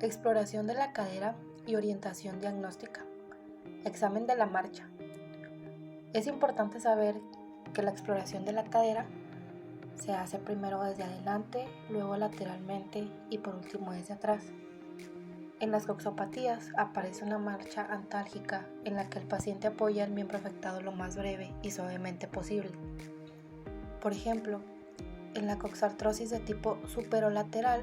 Exploración de la cadera y orientación diagnóstica. Examen de la marcha. Es importante saber que la exploración de la cadera se hace primero desde adelante, luego lateralmente y por último desde atrás. En las coxopatías aparece una marcha antálgica en la que el paciente apoya el miembro afectado lo más breve y suavemente posible. Por ejemplo, en la coxartrosis de tipo superolateral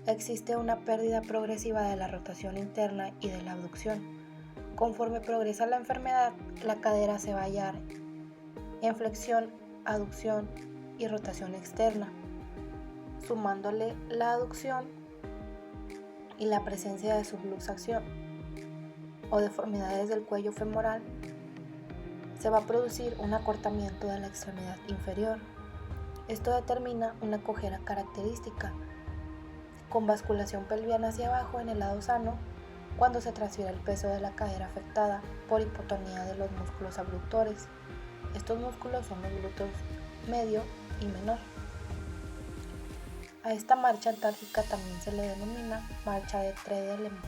existe una pérdida progresiva de la rotación interna y de la abducción. Conforme progresa la enfermedad, la cadera se va a hallar en flexión, aducción y rotación externa, sumándole la aducción y la presencia de subluxación o deformidades del cuello femoral, se va a producir un acortamiento de la extremidad inferior. Esto determina una cojera característica, con basculación pelviana hacia abajo en el lado sano cuando se transfiere el peso de la cadera afectada por hipotonía de los músculos abductores. Estos músculos son los glúteos medio y menor. A esta marcha antálgica también se le denomina marcha de Trendelenburg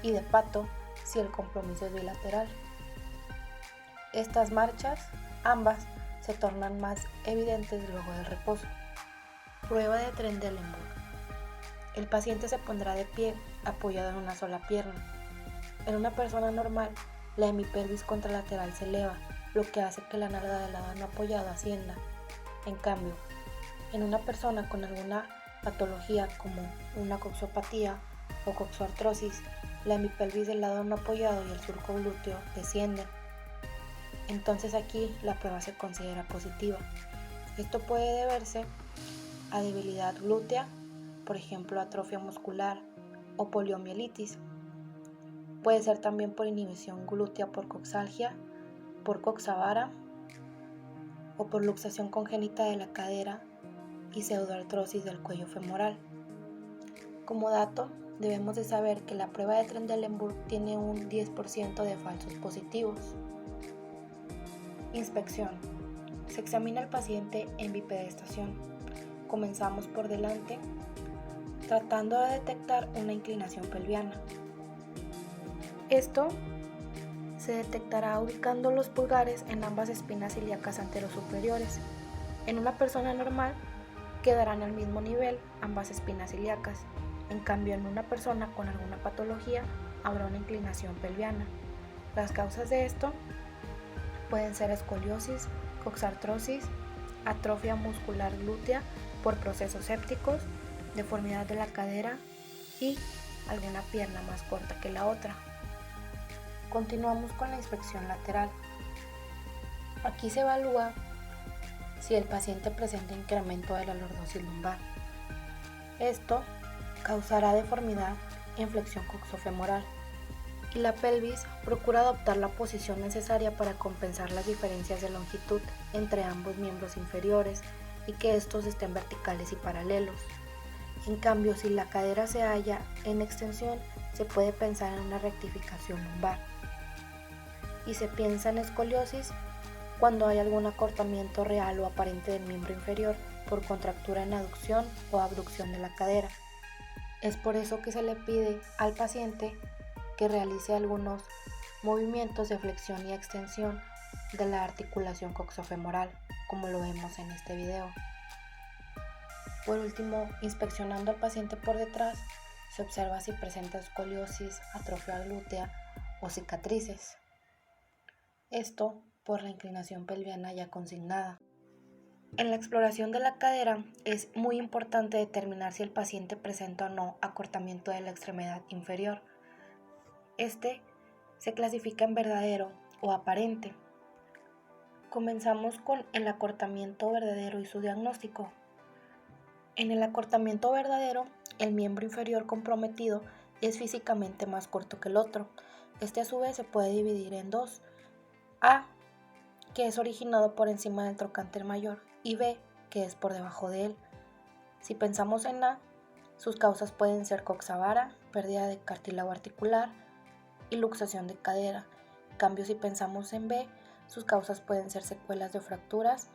y de Pato si el compromiso es bilateral. Estas marchas, ambas, se tornan más evidentes luego del reposo. Prueba de Trendelenburg. El paciente se pondrá de pie apoyado en una sola pierna. En una persona normal, la hemipelvis contralateral se eleva, lo que hace que la nalga del lado no apoyado ascienda. En cambio, en una persona con alguna patología como una coxopatía o coxoartrosis, la hemipelvis del lado no apoyado y el surco glúteo descienden. Entonces aquí la prueba se considera positiva. Esto puede deberse a debilidad glútea, por ejemplo atrofia muscular o poliomielitis. Puede ser también por inhibición glútea por coxalgia, por coxavara o por luxación congénita de la cadera y pseudoartrosis del cuello femoral. Como dato, debemos de saber que la prueba de Trendelenburg tiene un 10% de falsos positivos. Inspección. Se examina al paciente en bipedestación. Comenzamos por delante, tratando de detectar una inclinación pelviana. Esto se detectará ubicando los pulgares en ambas espinas ilíacas anterosuperiores. En una persona normal quedarán al mismo nivel ambas espinas ilíacas. En cambio, en una persona con alguna patología habrá una inclinación pelviana. Las causas de esto pueden ser escoliosis, coxartrosis, atrofia muscular glútea por procesos sépticos, deformidad de la cadera y alguna pierna más corta que la otra. Continuamos con la inspección lateral. Aquí se evalúa si el paciente presenta incremento de la lordosis lumbar. Esto causará deformidad en flexión coxofemoral y la pelvis procura adoptar la posición necesaria para compensar las diferencias de longitud entre ambos miembros inferiores y que estos estén verticales y paralelos. En cambio, si la cadera se halla en extensión, se puede pensar en una rectificación lumbar. Y se piensa en escoliosis cuando hay algún acortamiento real o aparente del miembro inferior por contractura en aducción o abducción de la cadera. Es por eso que se le pide al paciente que realice algunos movimientos de flexión y extensión de la articulación coxofemoral, como lo vemos en este video. Por último, inspeccionando al paciente por detrás, se observa si presenta escoliosis, atrofia glútea o cicatrices. Esto por la inclinación pelviana ya consignada. En la exploración de la cadera es muy importante determinar si el paciente presenta o no acortamiento de la extremidad inferior. Este se clasifica en verdadero o aparente. Comenzamos con el acortamiento verdadero y su diagnóstico. En el acortamiento verdadero, el miembro inferior comprometido es físicamente más corto que el otro. Este a su vez se puede dividir en dos: A, que es originado por encima del trocánter mayor, y B, que es por debajo de él. Si pensamos en A, sus causas pueden ser coxavara, pérdida de cartílago articular y luxación de cadera. En cambio, si pensamos en B, sus causas pueden ser secuelas de fracturas,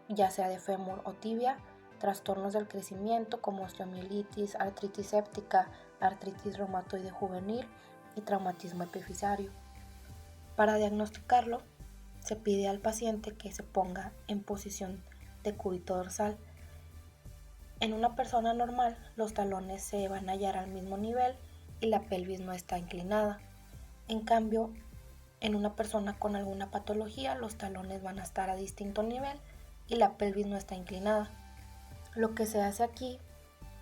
ya sea de fémur o tibia, trastornos del crecimiento como osteomielitis, artritis séptica, artritis reumatoide juvenil y traumatismo epifisario. Para diagnosticarlo, se pide al paciente que se ponga en posición de cúbito dorsal. En una persona normal, los talones se van a hallar al mismo nivel y la pelvis no está inclinada. En cambio, en una persona con alguna patología, los talones van a estar a distinto nivel y la pelvis no está inclinada. Lo que se hace aquí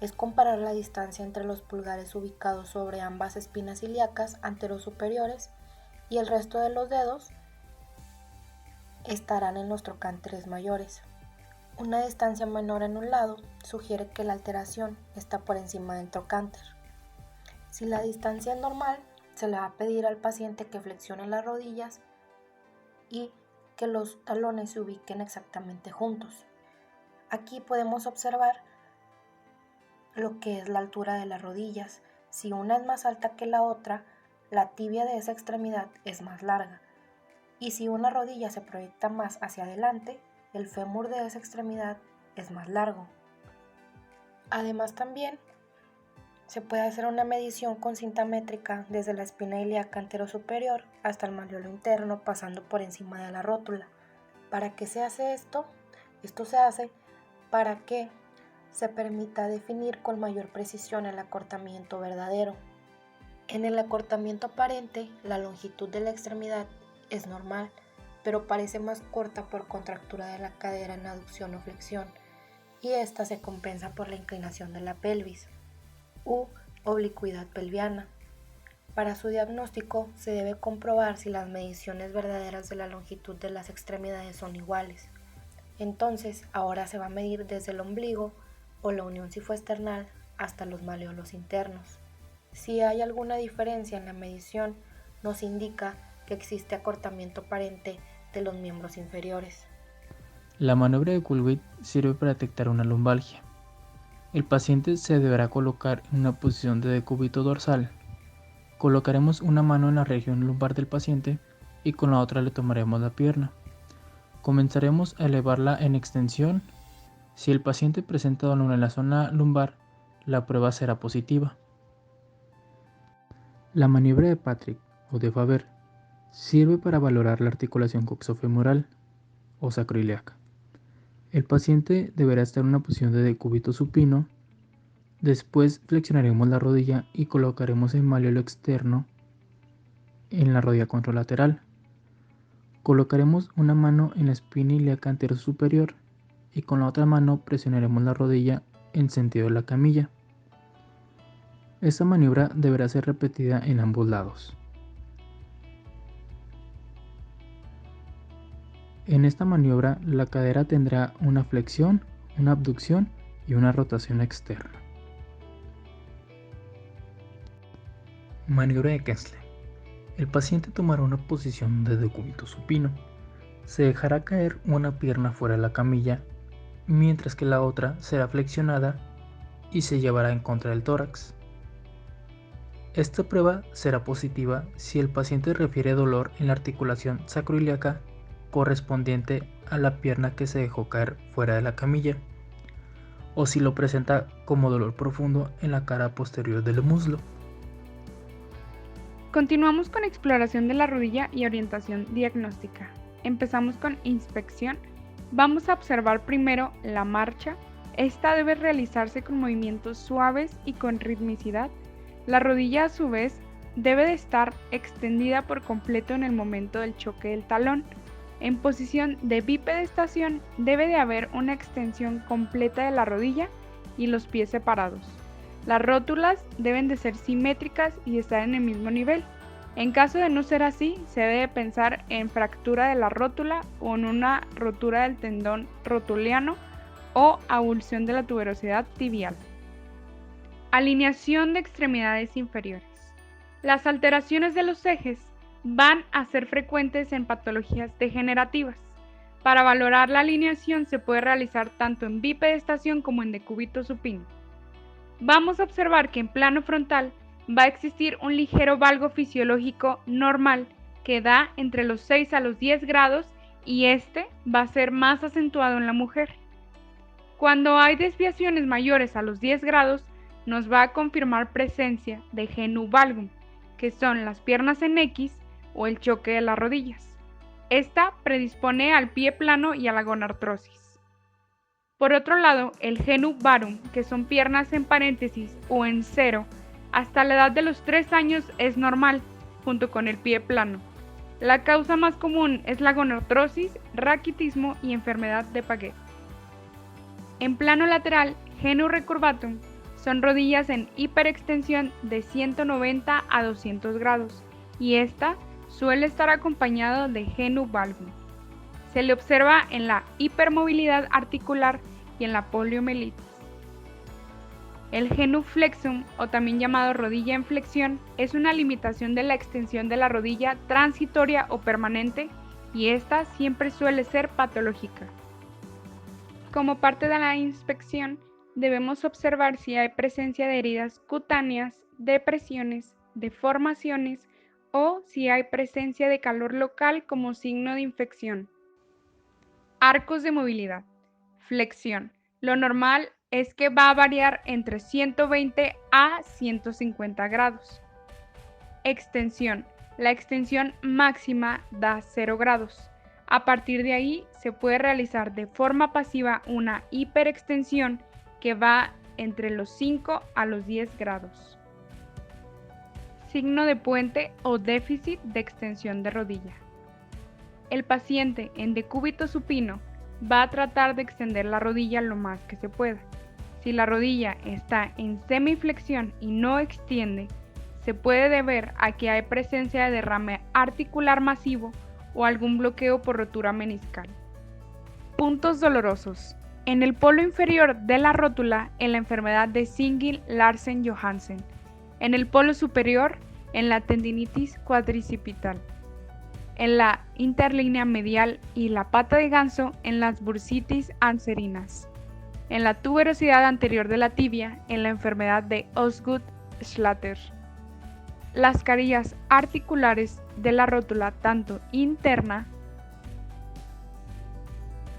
es comparar la distancia entre los pulgares ubicados sobre ambas espinas ilíacas anterosuperiores y el resto de los dedos estarán en los trocánteres mayores. Una distancia menor en un lado sugiere que la alteración está por encima del trocánter. Si la distancia es normal, se le va a pedir al paciente que flexione las rodillas y que los talones se ubiquen exactamente juntos. Aquí podemos observar lo que es la altura de las rodillas. Si una es más alta que la otra, la tibia de esa extremidad es más larga. Y si una rodilla se proyecta más hacia adelante, el fémur de esa extremidad es más largo. Además, también se puede hacer una medición con cinta métrica desde la espina ilíaca anterosuperior hasta el malleolo interno, pasando por encima de la rótula. ¿Para qué se hace esto? Esto se hace para que se permita definir con mayor precisión el acortamiento verdadero. En el acortamiento aparente, la longitud de la extremidad es normal, pero parece más corta por contractura de la cadera en aducción o flexión, y esta se compensa por la inclinación de la pelvis u oblicuidad pelviana. Para su diagnóstico se debe comprobar si las mediciones verdaderas de la longitud de las extremidades son iguales. Entonces, ahora se va a medir desde el ombligo o la unión cifoesternal hasta los malleolos internos. Si hay alguna diferencia en la medición, nos indica que existe acortamiento aparente de los miembros inferiores. La maniobra de Kulwith sirve para detectar una lumbalgia. El paciente se deberá colocar en una posición de decúbito dorsal. Colocaremos una mano en la región lumbar del paciente y con la otra le tomaremos la pierna. Comenzaremos a elevarla en extensión. Si el paciente presenta dolor en la zona lumbar, la prueba será positiva. La maniobra de Patrick o de Faber sirve para valorar la articulación coxofemoral o sacroiliaca. El paciente deberá estar en una posición de decúbito supino. Después flexionaremos la rodilla y colocaremos el malleolo externo en la rodilla contralateral. Colocaremos una mano en la espina ilíaca anterosuperior y con la otra mano presionaremos la rodilla en sentido de la camilla. Esta maniobra deberá ser repetida en ambos lados. En esta maniobra la cadera tendrá una flexión, una abducción y una rotación externa. Maniobra de Kessler. El paciente tomará una posición de decúbito supino. Se dejará caer una pierna fuera de la camilla, mientras que la otra será flexionada y se llevará en contra del tórax. Esta prueba será positiva si el paciente refiere dolor en la articulación sacroiliaca correspondiente a la pierna que se dejó caer fuera de la camilla, o si lo presenta como dolor profundo en la cara posterior del muslo. Continuamos con exploración de la rodilla y orientación diagnóstica. Empezamos con inspección. Vamos a observar primero la marcha. Esta debe realizarse con movimientos suaves y con ritmicidad. La rodilla, a su vez, debe de estar extendida por completo en el momento del choque del talón. En posición de bipedestación debe de haber una extensión completa de la rodilla y los pies separados. Las rótulas deben de ser simétricas y estar en el mismo nivel. En caso de no ser así, se debe pensar en fractura de la rótula o en una rotura del tendón rotuliano o avulsión de la tuberosidad tibial. Alineación de extremidades inferiores. Las alteraciones de los ejes van a ser frecuentes en patologías degenerativas. Para valorar la alineación se puede realizar tanto en bipedestación como en decúbito supino. Vamos a observar que en plano frontal va a existir un ligero valgo fisiológico normal que da entre los 6 a los 10 grados y este va a ser más acentuado en la mujer. Cuando hay desviaciones mayores a los 10 grados, nos va a confirmar presencia de genu valgum, que son las piernas en X o el choque de las rodillas. Esta predispone al pie plano y a la gonartrosis. Por otro lado, el genu varum, que son piernas en paréntesis o en cero, hasta la edad de los 3 años es normal, junto con el pie plano. La causa más común es la gonartrosis, raquitismo y enfermedad de Paget. En plano lateral, genu recurvatum, son rodillas en hiperextensión de 190 a 200 grados y esta suele estar acompañado de genu valgum. Se le observa en la hipermovilidad articular y en la poliomielitis. El genu flexum, o también llamado rodilla en flexión, es una limitación de la extensión de la rodilla transitoria o permanente y esta siempre suele ser patológica. Como parte de la inspección, debemos observar si hay presencia de heridas cutáneas, depresiones, deformaciones o si hay presencia de calor local como signo de infección. Arcos de movilidad. Flexión. Lo normal es que va a variar entre 120 a 150 grados. Extensión. La extensión máxima da 0 grados. A partir de ahí se puede realizar de forma pasiva una hiperextensión que va entre los 5 a los 10 grados. Signo de puente o déficit de extensión de rodilla. El paciente en decúbito supino va a tratar de extender la rodilla lo más que se pueda. Si la rodilla está en semiflexión y no extiende, se puede deber a que hay presencia de derrame articular masivo o algún bloqueo por rotura meniscal. Puntos dolorosos. En el polo inferior de la rótula, en la enfermedad de Singil-Larsen-Johansen. En el polo superior, en la tendinitis cuadricipital. En la interlínea medial y la pata de ganso, en las bursitis anserinas. En la tuberosidad anterior de la tibia, en la enfermedad de Osgood-Schlatter. Las carillas articulares de la rótula, tanto interna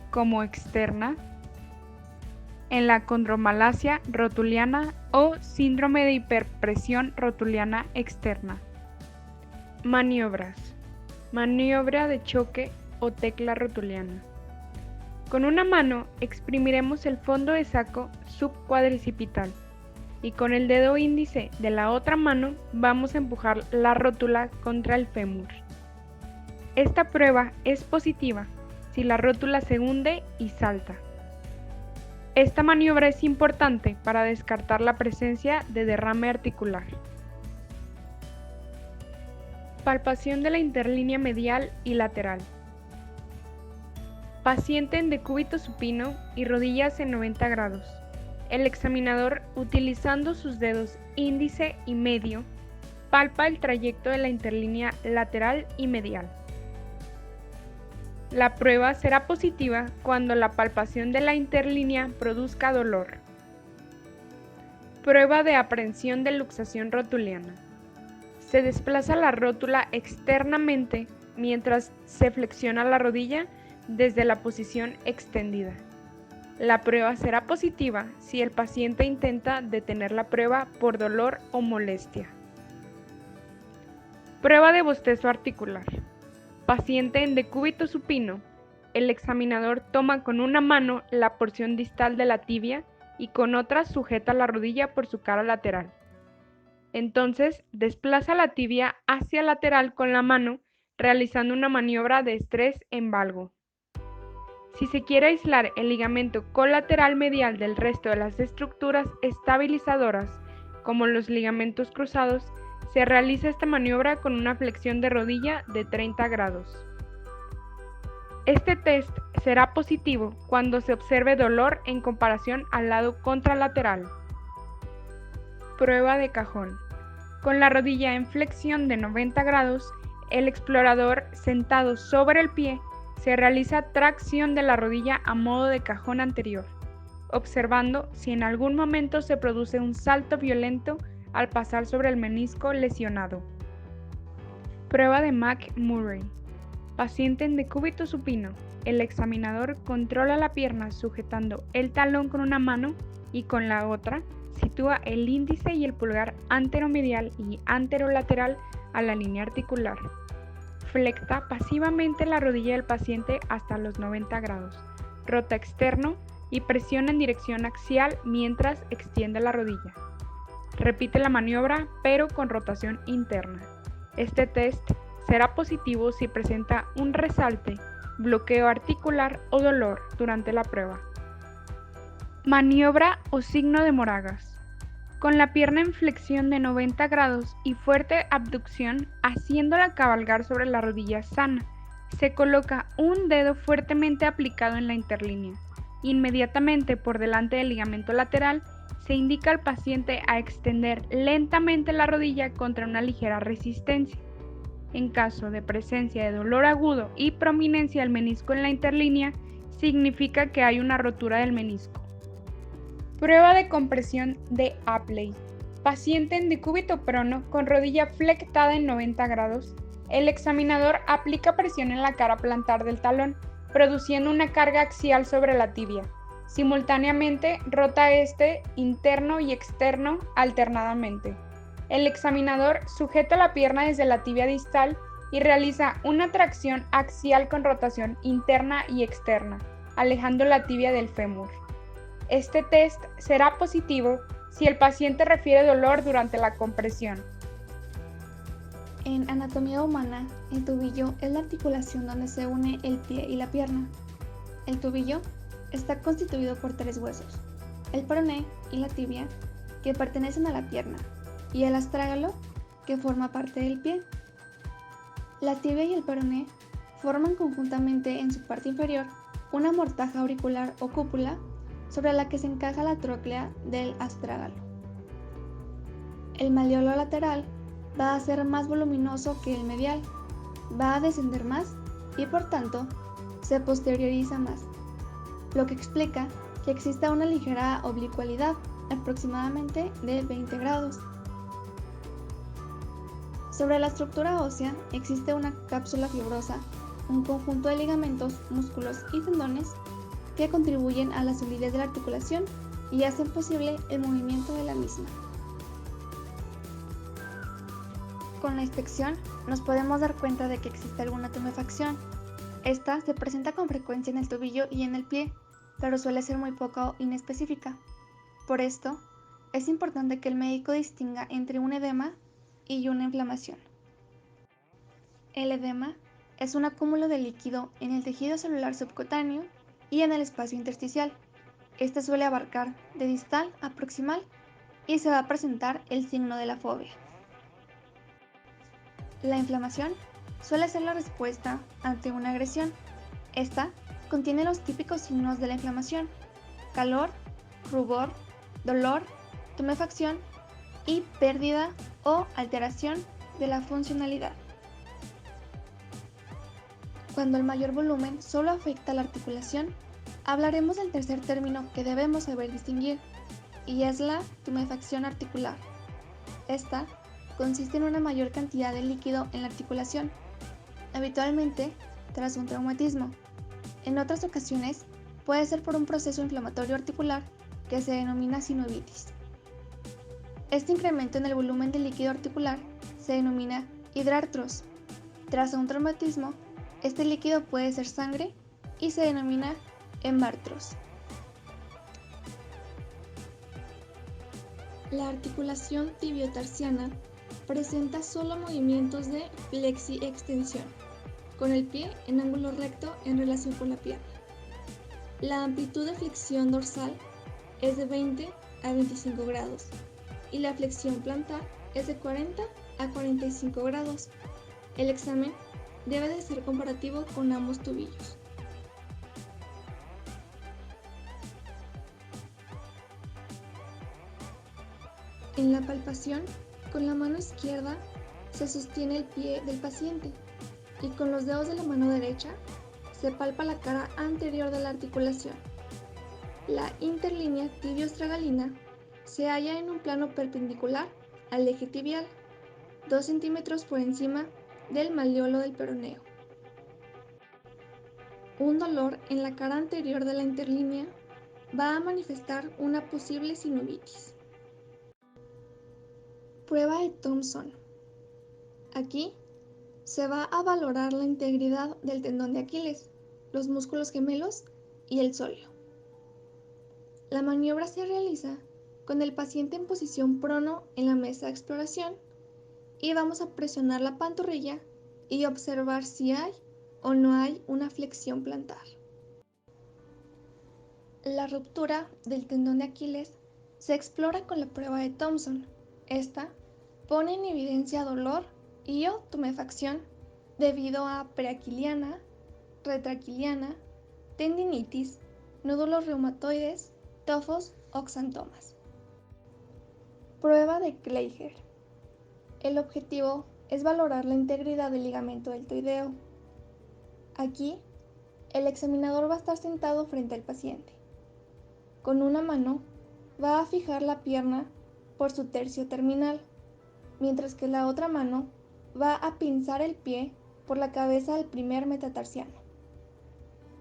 como externa, en la condromalacia rotuliana o síndrome de hiperpresión rotuliana externa. Maniobras. Maniobra de choque o tecla rotuliana. Con una mano exprimiremos el fondo de saco subcuadricipital y con el dedo índice de la otra mano vamos a empujar la rótula contra el fémur. Esta prueba es positiva si la rótula se hunde y salta. Esta maniobra es importante para descartar la presencia de derrame articular. Palpación de la interlínea medial y lateral. Paciente en decúbito supino y rodillas en 90 grados. El examinador, utilizando sus dedos índice y medio, palpa el trayecto de la interlínea lateral y medial. La prueba será positiva cuando la palpación de la interlínea produzca dolor. Prueba de aprehensión de luxación rotuliana. Se desplaza la rótula externamente mientras se flexiona la rodilla desde la posición extendida. La prueba será positiva si el paciente intenta detener la prueba por dolor o molestia. Prueba de bostezo articular. Paciente en decúbito supino. El examinador toma con una mano la porción distal de la tibia y con otra sujeta la rodilla por su cara lateral. Entonces desplaza la tibia hacia lateral con la mano, realizando una maniobra de estrés en valgo. Si se quiere aislar el ligamento colateral medial del resto de las estructuras estabilizadoras, como los ligamentos cruzados, se realiza esta maniobra con una flexión de rodilla de 30 grados. Este test será positivo cuando se observe dolor en comparación al lado contralateral. Prueba de cajón. Con la rodilla en flexión de 90 grados, el explorador sentado sobre el pie se realiza tracción de la rodilla a modo de cajón anterior, observando si en algún momento se produce un salto violento al pasar sobre el menisco lesionado. Prueba de McMurray. Paciente en decúbito supino. El examinador controla la pierna sujetando el talón con una mano y con la otra sitúa el índice y el pulgar anteromedial y anterolateral a la línea articular. Flecta pasivamente la rodilla del paciente hasta los 90 grados. Rota externo y presiona en dirección axial mientras extiende la rodilla. Repite la maniobra pero con rotación interna. Este test será positivo si presenta un resalte, bloqueo articular o dolor durante la prueba. Maniobra o signo de Moragas. Con la pierna en flexión de 90 grados y fuerte abducción, haciéndola cabalgar sobre la rodilla sana, se coloca un dedo fuertemente aplicado en la interlínea. Inmediatamente por delante del ligamento lateral, se indica al paciente a extender lentamente la rodilla contra una ligera resistencia. En caso de presencia de dolor agudo y prominencia del menisco en la interlínea, significa que hay una rotura del menisco. Prueba de compresión de Apley. Paciente en decúbito prono con rodilla flectada en 90 grados. El examinador aplica presión en la cara plantar del talón, produciendo una carga axial sobre la tibia. Simultáneamente, rota interno y externo alternadamente. El examinador sujeta la pierna desde la tibia distal y realiza una tracción axial con rotación interna y externa, alejando la tibia del fémur. Este test será positivo si el paciente refiere dolor durante la compresión. En anatomía humana, el tobillo es la articulación donde se une el pie y la pierna. El tobillo está constituido por 3 huesos, el peroné y la tibia, que pertenecen a la pierna, y el astrágalo, que forma parte del pie. La tibia y el peroné forman conjuntamente en su parte inferior una mortaja auricular o cúpula sobre la que se encaja la tróclea del astrágalo. El malleolo lateral va a ser más voluminoso que el medial, va a descender más y por tanto se posterioriza más, lo que explica que exista una ligera oblicualidad, aproximadamente de 20 grados. Sobre la estructura ósea existe una cápsula fibrosa, un conjunto de ligamentos, músculos y tendones que contribuyen a la solidez de la articulación y hacen posible el movimiento de la misma. Con la inspección nos podemos dar cuenta de que existe alguna tumefacción. Esta se presenta con frecuencia en el tobillo y en el pie, pero suele ser muy poco inespecífica. Por esto, es importante que el médico distinga entre un edema y una inflamación. El edema es un acúmulo de líquido en el tejido celular subcutáneo y en el espacio intersticial. Este suele abarcar de distal a proximal y se va a presentar el signo de la fobia. La inflamación suele ser la respuesta ante una agresión. Esta contiene los típicos signos de la inflamación: calor, rubor, dolor, tumefacción y pérdida o alteración de la funcionalidad. Cuando el mayor volumen solo afecta la articulación, hablaremos del tercer término que debemos saber distinguir, y es la tumefacción articular. Esta consiste en una mayor cantidad de líquido en la articulación, habitualmente tras un traumatismo. En otras ocasiones puede ser por un proceso inflamatorio articular que se denomina sinovitis. Este incremento en el volumen de líquido articular se denomina hidartros. Tras un traumatismo, este líquido puede ser sangre y se denomina hemartros. La articulación tibiotarsiana presenta solo movimientos de flexi-extensión, con el pie en ángulo recto en relación con la pierna. La amplitud de flexión dorsal es de 20 a 25 grados y la flexión plantar es de 40 a 45 grados. El examen debe de ser comparativo con ambos tobillos. En la palpación, con la mano izquierda se sostiene el pie del paciente y con los dedos de la mano derecha se palpa la cara anterior de la articulación. La interlínea tibio-astragalina se halla en un plano perpendicular al eje tibial, 2 centímetros por encima del malleolo del peroneo. Un dolor en la cara anterior de la interlínea va a manifestar una posible sinovitis. Prueba de Thompson. Aquí se va a valorar la integridad del tendón de Aquiles, los músculos gemelos y el sóleo. La maniobra se realiza con el paciente en posición prono en la mesa de exploración y vamos a presionar la pantorrilla y observar si hay o no hay una flexión plantar. La ruptura del tendón de Aquiles se explora con la prueba de Thompson. Esta pone en evidencia dolor y o tumefacción debido a preaquiliana, retroaquiliana, tendinitis, nódulos reumatoides, tofos o xantomas. Prueba de Kleiger. El objetivo es valorar la integridad del ligamento deltoideo. Aquí, el examinador va a estar sentado frente al paciente. Con una mano va a fijar la pierna por su tercio terminal, mientras que la otra mano va a pinzar el pie por la cabeza del primer metatarsiano.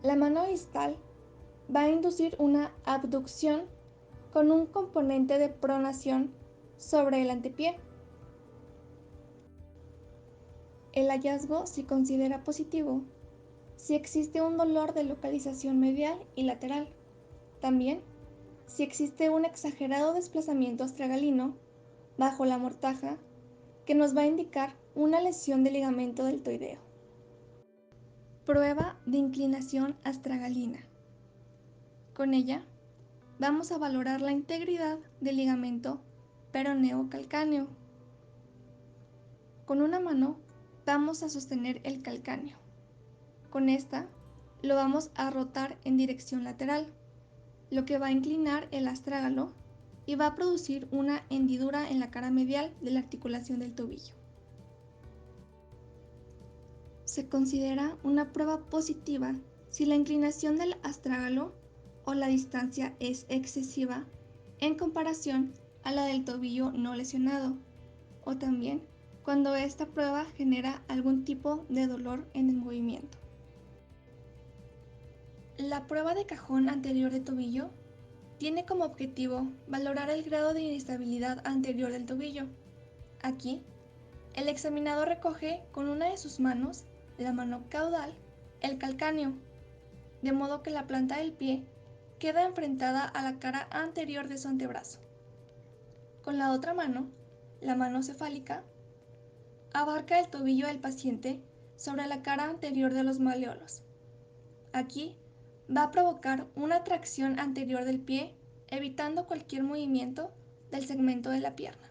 La mano distal va a inducir una abducción con un componente de pronación sobre el antepié. El hallazgo se considera positivo si existe un dolor de localización medial y lateral. También, si existe un exagerado desplazamiento astragalino bajo la mortaja que nos va a indicar una lesión del ligamento deltoideo. Prueba de inclinación astragalina. Con ella, vamos a valorar la integridad del ligamento peroneo calcáneo. Con una mano vamos a sostener el calcáneo. Con esta lo vamos a rotar en dirección lateral, lo que va a inclinar el astrágalo y va a producir una hendidura en la cara medial de la articulación del tobillo. Se considera una prueba positiva si la inclinación del astrágalo o la distancia es excesiva en comparación a la del tobillo no lesionado, o también cuando esta prueba genera algún tipo de dolor en el movimiento. La prueba de cajón anterior de tobillo tiene como objetivo valorar el grado de inestabilidad anterior del tobillo. Aquí, el examinador recoge con una de sus manos, la mano caudal, el calcáneo, de modo que la planta del pie queda enfrentada a la cara anterior de su antebrazo. Con la otra mano, la mano cefálica, abarca el tobillo del paciente sobre la cara anterior de los maleolos. Aquí va a provocar una tracción anterior del pie, evitando cualquier movimiento del segmento de la pierna.